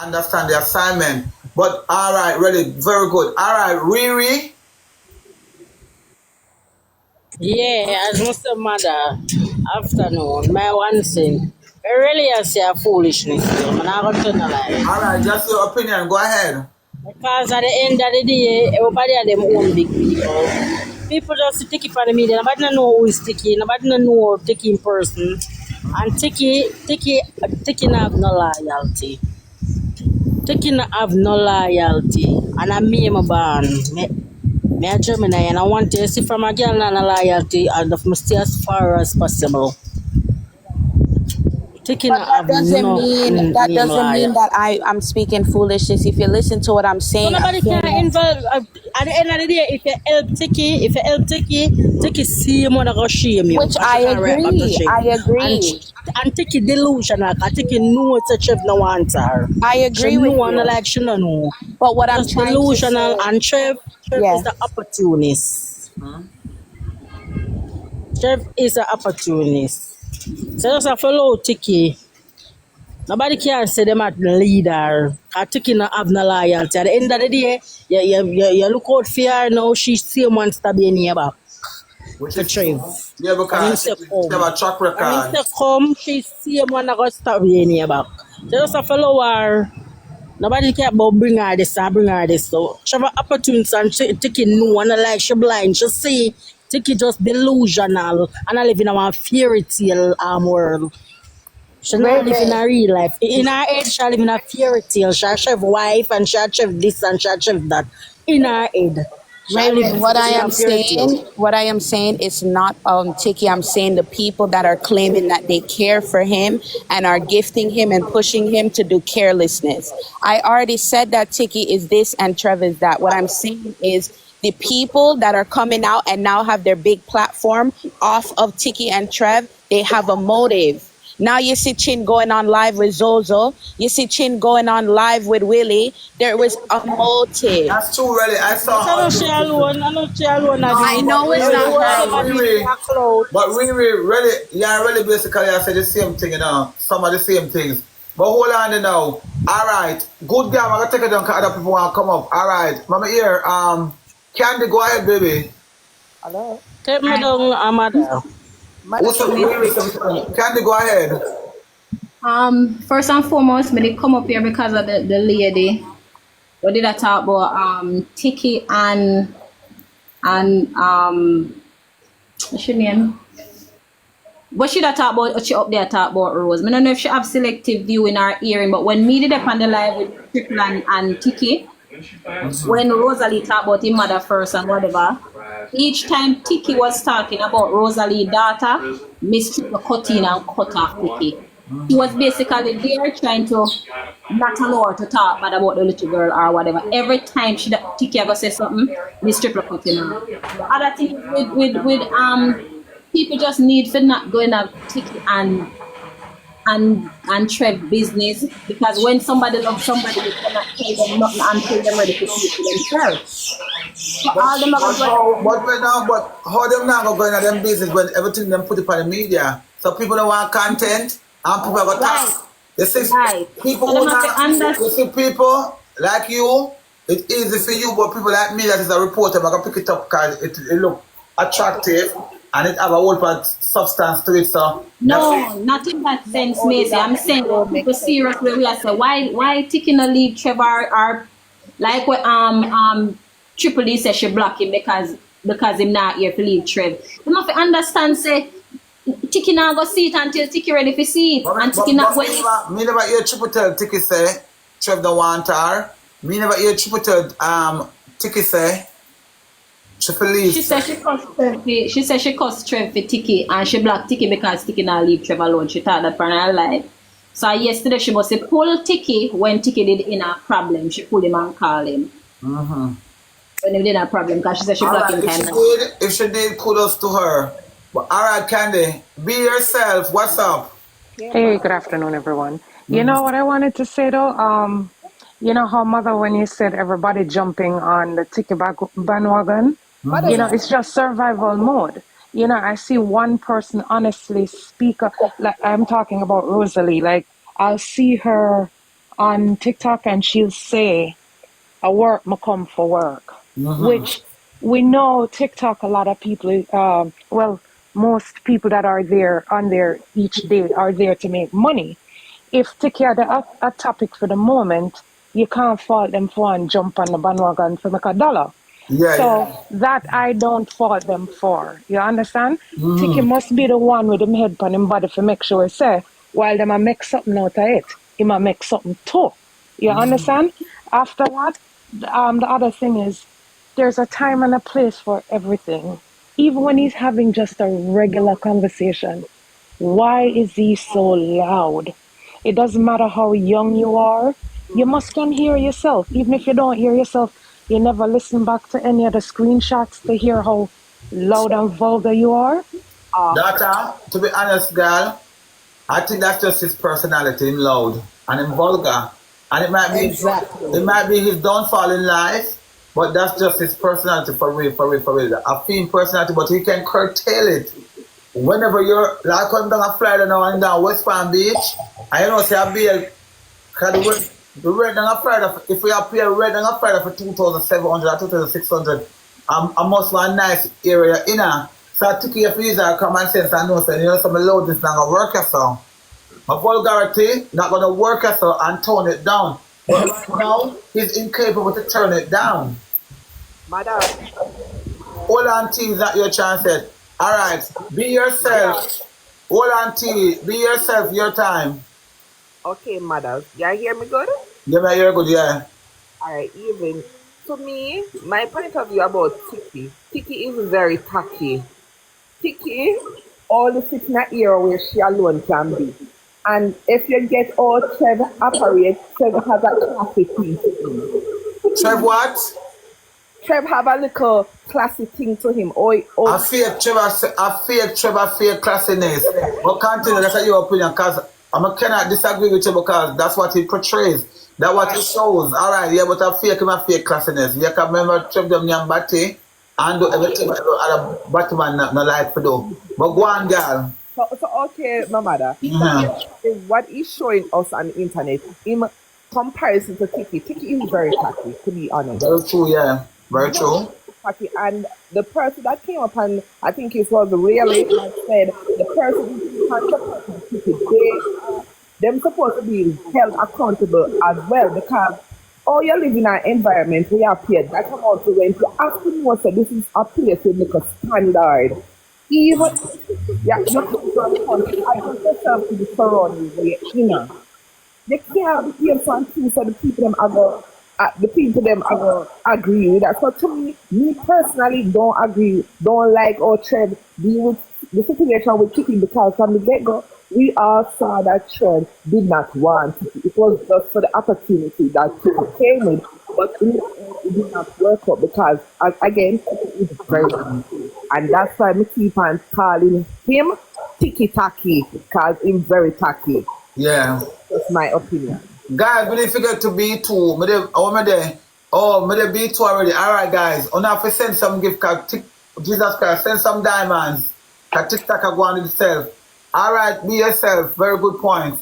understand the assignment. But all right, ready, very good. All right, Riri. Yeah, as Mr. Mother, afternoon, my one thing. I really I say a foolishness, yo. I'm not gonna turn the light. All right, just your opinion. Go ahead. Because at the end of the day, everybody have them own big people. People just stick it on the media. Nobody don't know who is Tiki. Nobody don't know Tiki in person. And Tiki not have no loyalty. Tiki not have no loyalty. And I me am a born. Me a Gemini and I want to see from a girl and a loyalty and of me stay as far as possible. Tiki But not have no that name doesn't mean loyalty. that I'm speaking foolishness. If you listen to what I'm So saying, I'm nobody saying can involve. At the end of the day, if you help Tiki see him wanna go shame you. which Cause she can't write back to shame. I agree. And Tiki delusional. Cause Tiki know it's a Trev no want her. I She agree with know and you. like she don't know. But what I'm Just trying to delusional. say, And Trev is yes. the opportunist. Trev is an opportunist. So just a follow Tiki. Nobody can say them at the leader. Cause Tiki not have no loyalty. At the end of the day, you look out for her now. She still wants to be in your back. Which For is Trev. yeah, And him because say she have come. a track And him record. say come, she see him wanna go stop in your back. So just a follow her. Nobody care about bring her this or bring her this. So she have an opportunity and Tiki know and like she blind. She see Tiki just delusional and I live in a fairy tale world. She not live in Really? a real life. In her head, she live in a fairy tale. She have wife and she have this and she have that. In her head. She Raven, live in a fairy tale. what I am saying is not Tiki. I'm saying the people that are claiming that they care for him and are gifting him and pushing him to do carelessness. I already said that Tiki is this and Trev is that. What I'm saying is the people that are coming out and now have their big platform off of Tiki and Trev, they have a motive. Now you see Chin going on live with Zozo. You see Chin going on live with Willie. There was a motive. That's true, really. I saw But I all know these she people. alone. I know she alone at No, I the know it's when you not want her. somebody in Riri, a cloud. but Riri, really, yeah, really basically I said the same thing, some of the same things. But hold on now. All right, good girl. I'm gonna take it down because other people want to come up. All right, mama here. Candy, go ahead, baby. Hello. Take me Hi. down, Amada. Mother What's up, tell me Riri? Candy, go ahead. First and foremost, me did come up here because of the lady. What did I talk about? Tiki and what's your name? What should I talk about? What she up there talk about Rose? I don't know if she have selective view in her hearing, but when me did up on the live with Triple and Tiki, when Rosalie talked about him mother first and whatever, each time Tiki was talking about Rosalie's daughter, Miss Triple cut in and cut off Tiki. She was basically there trying to not allow her to talk bad about the little girl or whatever. Every time Tiki ever say something, Miss Triple cut in her. The other thing with people just need for not going to Tiki and Trev business, because when somebody loves somebody, you cannot tell them nothing until they're ready to speak to themselves. So all them are But how them now go going at them business when everything them put it on the media? So people don't want content and people have a right, tax. You see, right. people So who them have to not, understand. you see people like you, it's easy for you, but people like me that is a reporter, I can pick it up because it look attractive and it have a whole lot of substance to it. So No, not in that sense, only Macy. that I'm saying alone people makes sense. seriously we are say why taking a leave Trevor or like what Triple D says she block him because him not here to leave Trev. You have to understand say Tiki not go see it until Tiki ready to see it. And Tiki not when me never hear Triple tell Tiki say Trev don't want her. Me never hear Triple tell Tiki say Triple leave. she said she cussed Trev for Tiki and she blocked Tiki because Tiki not leave Trev alone. She thought that for her life. So yesterday she must have pulled Tiki when Tiki did in a problem. She pulled him and called him. Mm-hmm. When he did a problem because she said she blocked him kind of. If she did, kudos to her. But all right, Candy, be yourself. What's up? Yeah, Hey, man. good afternoon, everyone. You know what I wanted to say though? You know how mother when you said everybody jumping on the Tiki bandwagon, Mother you know, said, it's just survival mode. You know, I see one person honestly speak up, like I'm talking about Rosalie, like I'll see her on TikTok and she'll say, "I work, I come for work," which we know TikTok. A lot of people, well, most people that are there on there each day are there to make money. If Tikki had a topic for the moment, you can't fault them for and jump on the bandwagon to make $1. Yeah, So that I don't fault them for. You understand? Tikki must be the one with him head on him body to make sure say, while them a make something out of it, he might make something too. You understand? After what? The other thing is there's a time and a place for everything. Even when he's having just a regular conversation, why is he so loud? It doesn't matter how young you are. You must can hear yourself. Even if you don't hear yourself, you never listen back to any of the screenshots to hear how loud and vulgar you are. Daughter, to be honest, girl, I think that's just his personality, him loud and him vulgar. And it might be it might be his downfall in life, but that's just his personality for real, for real, for real. A theme personality, but he can curtail it. Whenever you're like I'm down a Friday now and down West Palm Beach, and you know say a bill because the rent on a Friday, if we have pay rent on a Friday for 2,700 or 2,600, I must want a nice area in her. So I took your visa common sense and know say, you know, some loudness not gonna work as so. My vulgarity not gonna work as so and tone it down. But right now he's incapable to turn it down. Madam. Hold on, T, is that your chance yet? Alright, be yourself. Hold on, T, be yourself, your time. Okay, madam. You hear me good? Yeah, man, you're good, yeah. Alright, even to me, my point of view about Tiki, Tiki is very tacky. Tiki only sits in an era where she alone can be. And if you get all Trev operates, Trev has a classy thing to him. Trev what? Trev have a little classy thing to him. I fear Trevor, fear classiness. But continue, that's your opinion, because I cannot disagree with you because that's what he portrays. That's what he shows. Alright, yeah, but I fear classiness. You can remember Trev them young batty and do everything that other Batman not like to do. But go on, girl. So okay, my mother. What is showing us on the internet in comparison to Tiki, Tiki is very tacky, to be honest. Very true, yeah. Very true. Tacky. And the person that came up and I think it was really that said the person who contacted Tiki, them supposed to be held accountable as well because you live in an environment where you are paid. That's about to rent. You have to know that this is a place with like a standard. Even you come from a country, I just yourself to the surroundings where you know. They can't be able to so the people them agree with that. So to me personally don't agree, don't like or Trev deal with the situation with Tiki because from the get-go we all saw that Trev did not want Tiki. It was just for the opportunity that Tiki came with, but it did not work out because again Tiki is very tacky. And that's why I keep on calling him Tiki Taki because he's very tacky. Yeah. That's my opinion. Guys, we need to get to B2. Me B2 already. Alright, guys. On have to send some gift card. Jesus Christ, send some diamonds. That TikTok go on itself. Alright, be yourself. Very good point.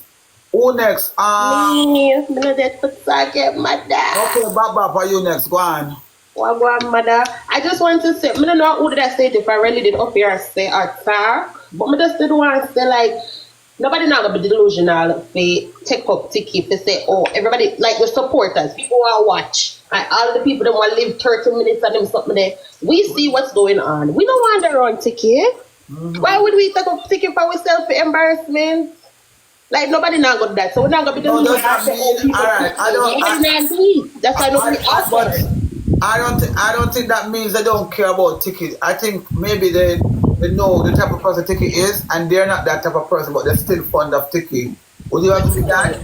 Who next? Me, no that for second, mother. Okay, Baba, for you next. Go on. Well, mother. I just want to say, I don't know who did I say it if I really did up here say star, but I just didn't want to say like nobody not gonna be delusional if they take up Tiki if they say, oh, everybody like the supporters, people want to watch. And all the people that want to live 30 minutes and them something there. We see what's going on. We don't want to run Tiki. Why would we take up Tiki for ourselves for embarrassment? Like nobody not gonna do that. So we're not gonna be delusional. Alright, That's why nobody asked us. I don't think that means they don't care about Tiki. I think maybe they know the type of person Tiki is, and they're not that type of person, but they're still fond of Tiki. Would you agree with that?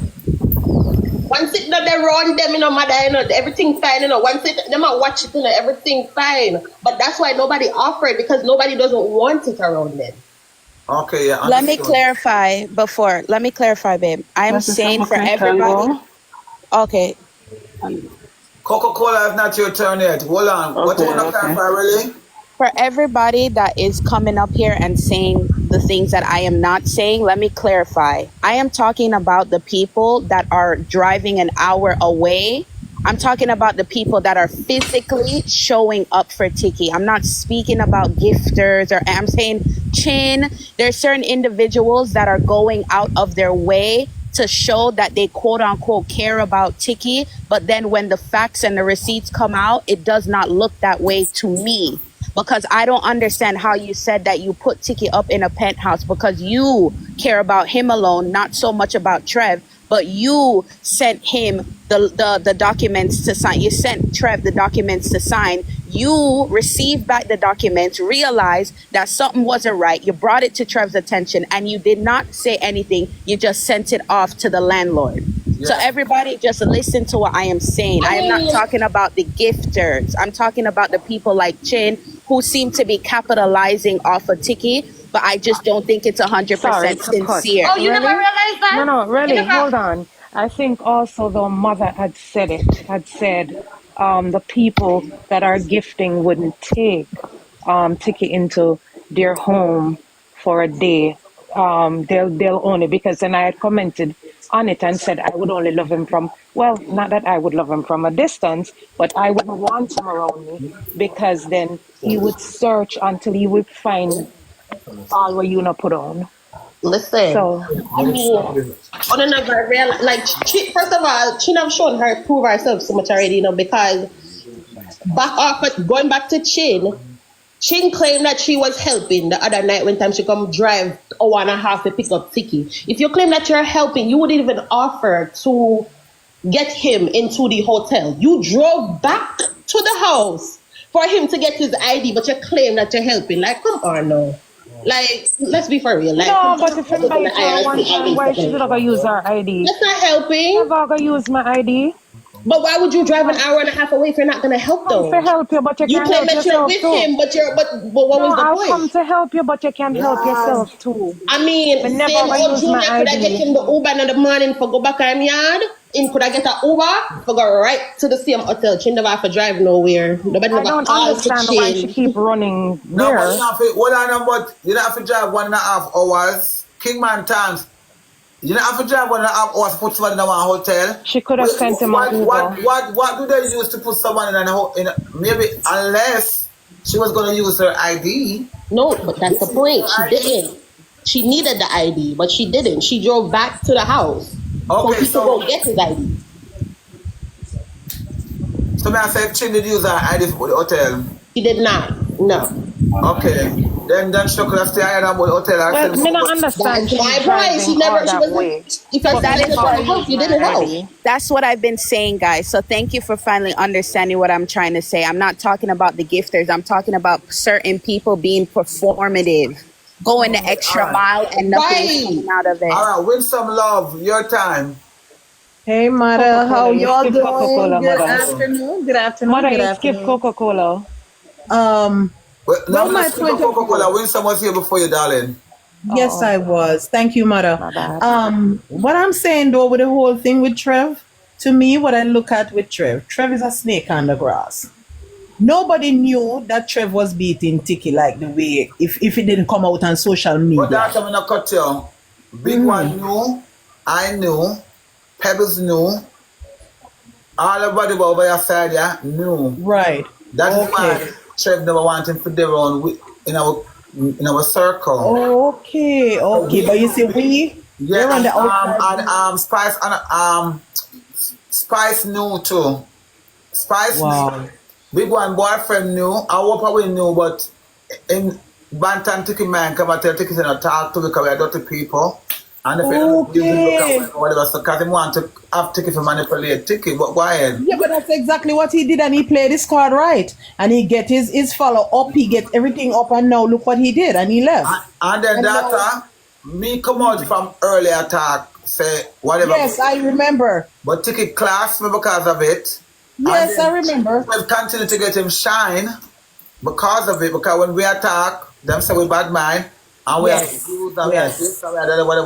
Once it they run them, mother, everything fine, Once it them watch it, everything fine. But that's why nobody offered because nobody doesn't want it around them. Okay, yeah. Let me clarify, babe. I'm saying for everybody. Okay. Coca-Cola is not your turn yet. Hold on. What you want to clarify, really? For everybody that is coming up here and saying the things that I am not saying. Let me clarify. I am talking about the people that are driving an hour away. I'm talking about the people that are physically showing up for Tiki. I'm not speaking about gifters, or I'm saying Chin. There's certain individuals that are going out of their way to show that they quote unquote care about Tiki, but then when the facts and the receipts come out, it does not look that way to me. Because I don't understand how you said that you put Tiki up in a penthouse because you care about him alone, not so much about Trev, but you sent him the documents to sign. You sent Trev the documents to sign. You received back the documents, realized that something wasn't right. You brought it to Trev's attention and you did not say anything. You just sent it off to the landlord. Yeah. So everybody just listen to what I am saying. I am not talking about the gifters. I'm talking about the people like Chin who seem to be capitalizing off of Tiki, but I just don't think it's 100% sincere. Oh, you never realized that? No, really, hold on. I think also the mother had said the people that are gifting wouldn't take Tiki into their home for a day. They'll only, because then I had commented on it and said I would only love him from, well, not that I would love him from a distance, but I wouldn't want him around me because then he would search until he would find all what you not put on. Listen, So I mean, on another real, like, first of all, she never shown her prove herself so much already, because going back to Chin claimed that she was helping the other night when time she come drive 1.5 to pick up Tiki. If you claim that you're helping, you would even offer to get him into the hotel. You drove back to the house for him to get his ID, but you claim that you're helping. Like, come on now. Like, let's be for real. Like, no, but if you invite her one time, why should I use her ID? That's not helping. I'm not gonna use my ID. But why would you drive 1.5 hours away if you're not gonna help though? To help you, but you can't claim help that you're yourself with too. him, but what was the I'll point? come to help you, but you can't help yourself too. I mean, But never same gonna old use Junior my could I get ID. him the Uber in the morning for go back on yard? Could I get an Uber for go right to the same hotel? She never have to drive nowhere. Nobody I never don't calls understand to why Chin. she keep running No, but there. you have to, hold on, but you don't have to drive 1.5 hours. Kingman times. You don't have to drive 1.5 hours to put someone in one hotel. She could have sent him an Uber. What do they use to put someone in maybe unless she was going to use her ID? No, but that's the point. She didn't. She needed the ID, but she didn't. She drove back to the house. Okay, so go get his ID. So I said Chin did use her ID for the hotel. She did not. No. Okay. Then she could have stayed at the hotel. Well, me not understand That's she's my driving voice. She all never. She that was. way. If I But that said is that why you help, you didn't help. That's what I've been saying, guys. So thank you for finally understanding what I'm trying to say. I'm not talking about the gifters. I'm talking about certain people being performative, going the extra mile and nothing coming out of it. All right, win some love. Your time. Hey, Mara, how y'all Skip doing? Coca-Cola, Good Mara. afternoon. Good afternoon. Mother, Good you skip afternoon. Coca-Cola. Well, my Skip point of Coca-Cola. Win some was here before you, darling. yes, I was. Thank you, My Mara. bad. What I'm saying though with the whole thing with Trev, to me, what I look at with Trev is a snake on the grass. Nobody knew that Trev was beating Tiki like the way if it didn't come out on social media. But that's I'm gonna cut you. Big One knew, I knew, Pebbles knew, all everybody over your side knew. Right. That is why Trev never wanted him to be around in our circle. Okay. But you see, we're on the outside. And Spice knew too. Spice knew. Big One boyfriend knew. I hope we knew, but in Bantam Tiki man come and tell Tiki to not talk to because we are dirty people. And if whatever, so because he want to have Tiki to manipulate Tiki, but go ahead. Yeah, but that's exactly what he did, and he played his card right. And he get his follow up, he get everything up, and now look what he did, and he left. And then me come out from early attack, say whatever. Yes, I remember. But Tiki class me because of it. Yes, I remember. We'll continue to get him shine because of it, because when we attack, them say we bad mind, and we have to do that, whatever.